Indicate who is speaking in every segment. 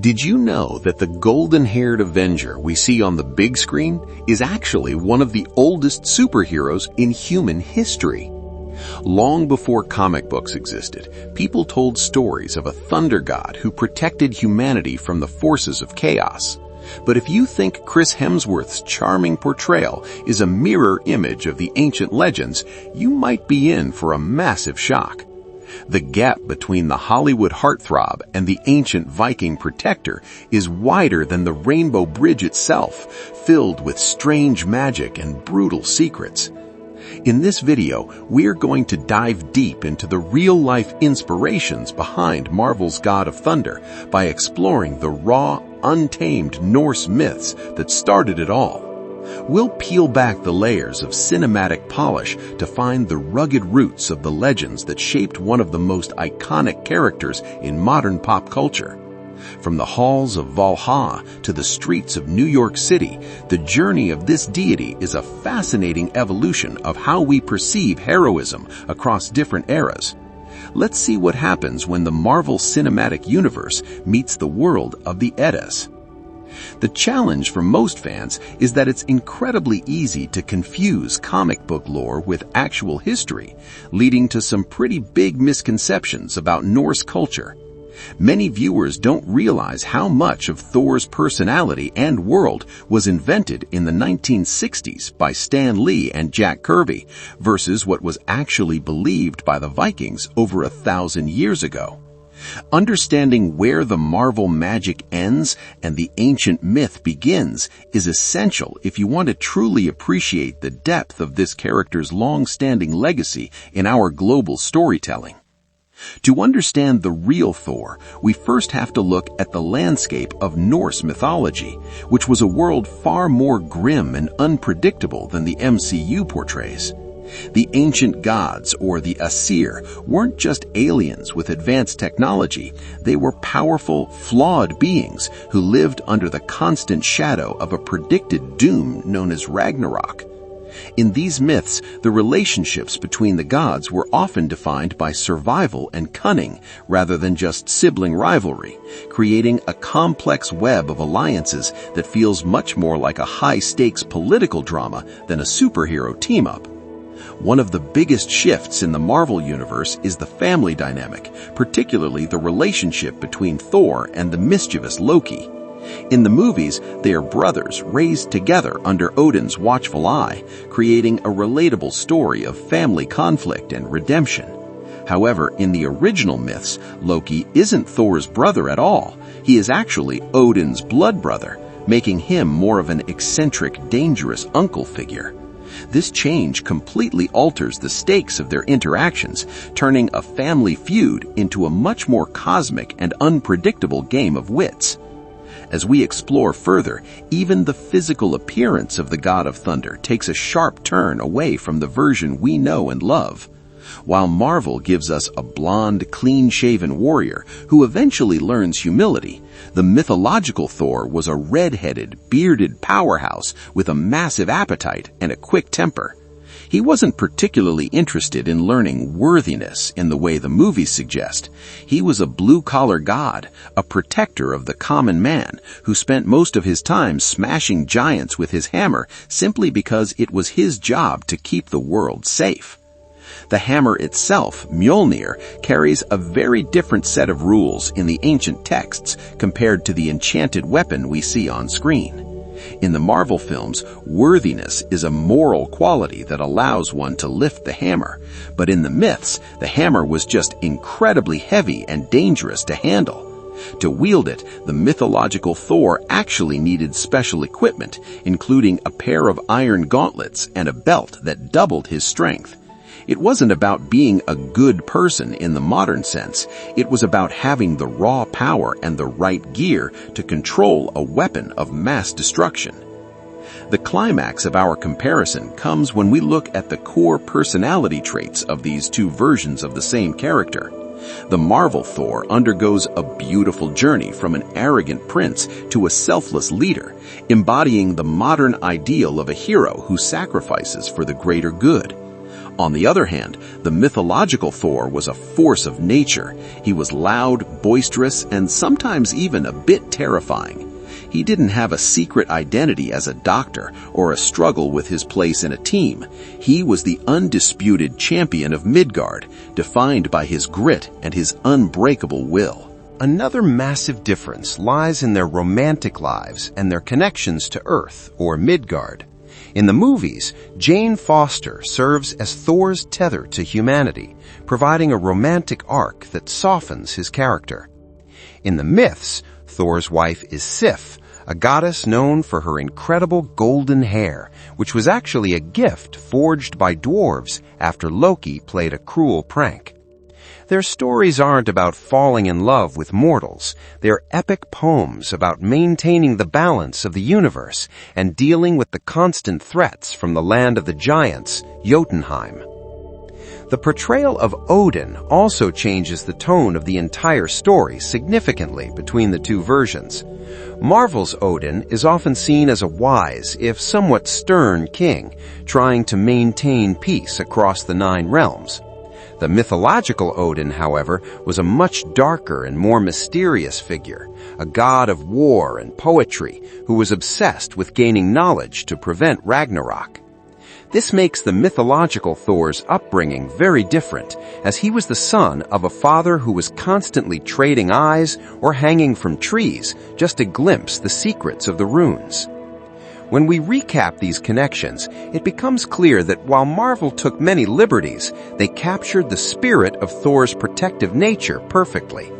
Speaker 1: Did you know that the golden-haired Avenger we see on the big screen is actually one of the oldest superheroes in human history? Long before comic books existed, people told stories of a thunder god who protected humanity from the forces of chaos. But if you think Chris Hemsworth's charming portrayal is a mirror image of the ancient legends, you might be in for a massive shock. The gap between the Hollywood heartthrob and the ancient Viking protector is wider than the Rainbow Bridge itself, filled with strange magic and brutal secrets. In this video, we're going to dive deep into the real-life inspirations behind Marvel's God of Thunder by exploring the raw, untamed Norse myths that started it all. We'll peel back the layers of cinematic polish to find the rugged roots of the legends that shaped one of the most iconic characters in modern pop culture. From the halls of Valhalla to the streets of New York City, the journey of this deity is a fascinating evolution of how we perceive heroism across different eras. Let's see what happens when the Marvel Cinematic Universe meets the world of the Eddas. The challenge for most fans is that it's incredibly easy to confuse comic book lore with actual history, leading to some pretty big misconceptions about Norse culture. Many viewers don't realize how much of Thor's personality and world was invented in the 1960s by Stan Lee and Jack Kirby versus what was actually believed by the Vikings over 1,000 years ago. Understanding where the Marvel magic ends and the ancient myth begins is essential if you want to truly appreciate the depth of this character's long-standing legacy in our global storytelling. To understand the real Thor, we first have to look at the landscape of Norse mythology, which was a world far more grim and unpredictable than the MCU portrays. The ancient gods, or the Aesir, weren't just aliens with advanced technology. They were powerful, flawed beings who lived under the constant shadow of a predicted doom known as Ragnarok. In these myths, the relationships between the gods were often defined by survival and cunning rather than just sibling rivalry, creating a complex web of alliances that feels much more like a high-stakes political drama than a superhero team-up. One of the biggest shifts in the Marvel Universe is the family dynamic, particularly the relationship between Thor and the mischievous Loki. In the movies, they are brothers raised together under Odin's watchful eye, creating a relatable story of family conflict and redemption. However, in the original myths, Loki isn't Thor's brother at all. He is actually Odin's blood brother, making him more of an eccentric, dangerous uncle figure. This change completely alters the stakes of their interactions, turning a family feud into a much more cosmic and unpredictable game of wits. As we explore further, even the physical appearance of the God of Thunder takes a sharp turn away from the version we know and love. While Marvel gives us a blonde, clean-shaven warrior who eventually learns humility, the mythological Thor was a red-headed, bearded powerhouse with a massive appetite and a quick temper. He wasn't particularly interested in learning worthiness in the way the movies suggest. He was a blue-collar god, a protector of the common man, who spent most of his time smashing giants with his hammer simply because it was his job to keep the world safe. The hammer itself, Mjolnir, carries a very different set of rules in the ancient texts compared to the enchanted weapon we see on screen. In the Marvel films, worthiness is a moral quality that allows one to lift the hammer, but in the myths, the hammer was just incredibly heavy and dangerous to handle. To wield it, the mythological Thor actually needed special equipment, including a pair of iron gauntlets and a belt that doubled his strength. It wasn't about being a good person in the modern sense. It was about having the raw power and the right gear to control a weapon of mass destruction. The climax of our comparison comes when we look at the core personality traits of these two versions of the same character. The Marvel Thor undergoes a beautiful journey from an arrogant prince to a selfless leader, embodying the modern ideal of a hero who sacrifices for the greater good. On the other hand, the mythological Thor was a force of nature. He was loud, boisterous, and sometimes even a bit terrifying. He didn't have a secret identity as a doctor or a struggle with his place in a team. He was the undisputed champion of Midgard, defined by his grit and his unbreakable will.
Speaker 2: Another massive difference lies in their romantic lives and their connections to Earth, or Midgard. In the movies, Jane Foster serves as Thor's tether to humanity, providing a romantic arc that softens his character. In the myths, Thor's wife is Sif, a goddess known for her incredible golden hair, which was actually a gift forged by dwarves after Loki played a cruel prank. Their stories aren't about falling in love with mortals. They're epic poems about maintaining the balance of the universe and dealing with the constant threats from the land of the giants, Jotunheim. The portrayal of Odin also changes the tone of the entire story significantly between the two versions. Marvel's Odin is often seen as a wise, if somewhat stern king, trying to maintain peace across the 9 realms. The mythological Odin, however, was a much darker and more mysterious figure, a god of war and poetry who was obsessed with gaining knowledge to prevent Ragnarok. This makes the mythological Thor's upbringing very different, as he was the son of a father who was constantly trading eyes or hanging from trees just to glimpse the secrets of the runes. When we recap these connections, it becomes clear that while Marvel took many liberties, they captured the spirit of Thor's protective nature perfectly.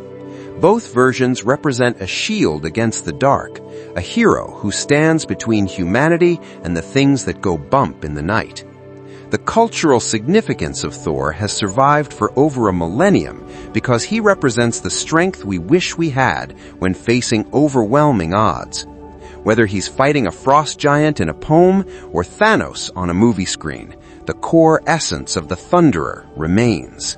Speaker 2: Both versions represent a shield against the dark, a hero who stands between humanity and the things that go bump in the night. The cultural significance of Thor has survived for over a millennium because he represents the strength we wish we had when facing overwhelming odds. Whether he's fighting a frost giant in a poem or Thanos on a movie screen, the core essence of the Thunderer remains.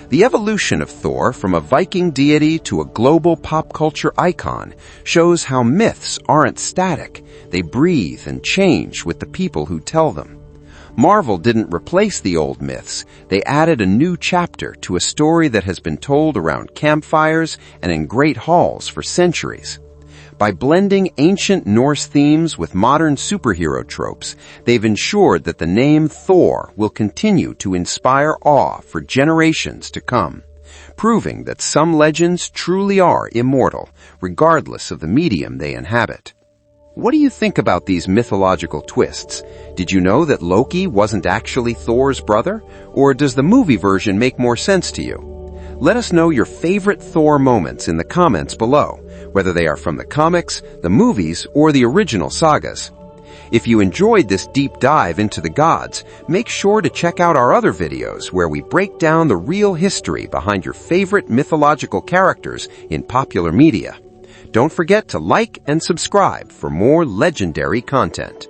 Speaker 2: The evolution of Thor from a Viking deity to a global pop culture icon shows how myths aren't static. They breathe and change with the people who tell them. Marvel didn't replace the old myths. They added a new chapter to a story that has been told around campfires and in great halls for centuries. By blending ancient Norse themes with modern superhero tropes, they've ensured that the name Thor will continue to inspire awe for generations to come, proving that some legends truly are immortal, regardless of the medium they inhabit. What do you think about these mythological twists? Did you know that Loki wasn't actually Thor's brother? Or does the movie version make more sense to you? Let us know your favorite Thor moments in the comments below, whether they are from the comics, the movies, or the original sagas. If you enjoyed this deep dive into the gods, make sure to check out our other videos where we break down the real history behind your favorite mythological characters in popular media. Don't forget to like and subscribe for more legendary content.